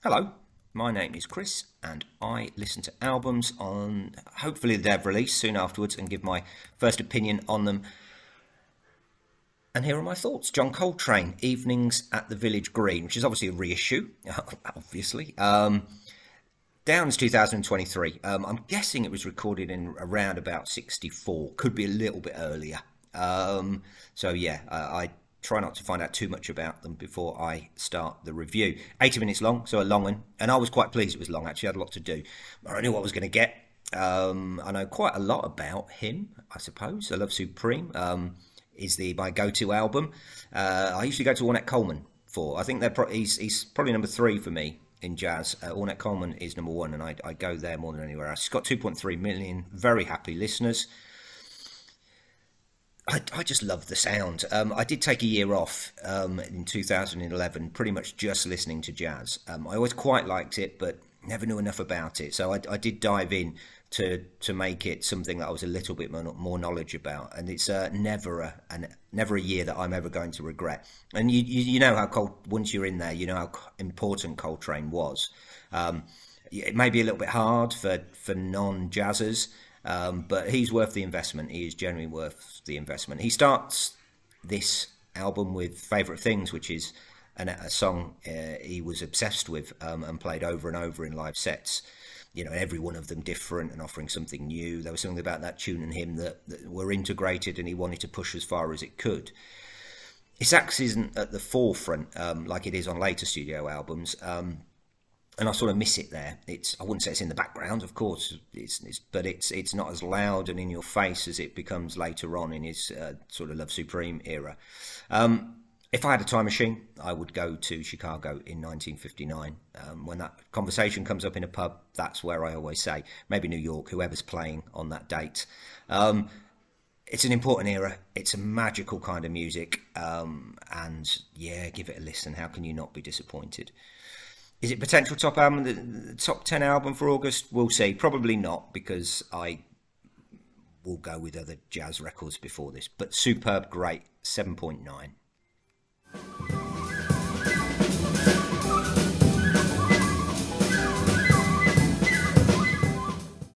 Hello, my name is Chris and I listen to albums on hopefully the day of release soon afterwards and give my first opinion on them. And here are my thoughts. John Coltrane, Evenings at the Village Green, which is obviously a reissue, obviously. Downs 2023. I'm guessing it was recorded in around about 64. Could be a little bit earlier. I try not to find out too much about them before I start the review. 80 minutes long, so a long one. And I was quite pleased it was long, actually. I had a lot to do. I knew what I was going to get. I know quite a lot about him, I suppose. I Love Supreme is my go-to album. I usually go to Ornette Coleman for. I think he's probably number 3 for me in jazz. Ornette Coleman is number 1, and I go there more than anywhere else. He's got 2.3 million very happy listeners. I just love the sound. I did take a year off in 2011, pretty much just listening to jazz. I always quite liked it, but never knew enough about it. So I did dive in to make it something that I was a little bit more knowledge about. And it's never a year that I'm ever going to regret. And you know how once you're in there, you know how important Coltrane was. It may be a little bit hard for non-jazzers. But he's worth the investment. He is genuinely worth the investment. He starts this album with Favourite Things, which is a song he was obsessed with and played over and over in live sets. You know, every one of them different and offering something new. There was something about that tune and him that were integrated, and he wanted to push as far as it could. His sax isn't at the forefront like it is on later studio albums. And I sort of miss it there. I wouldn't say it's in the background, of course, but it's not as loud and in your face as it becomes later on in his sort of Love Supreme era. If I had a time machine, I would go to Chicago in 1959. When that conversation comes up in a pub, that's where I always say, maybe New York, whoever's playing on that date. It's an important era. It's a magical kind of music. And yeah, give it a listen. How can you not be disappointed? Is it potential top album, the top 10 album for August? We'll see. Probably not, because I will go with other jazz records before this. But superb, great, 7.9.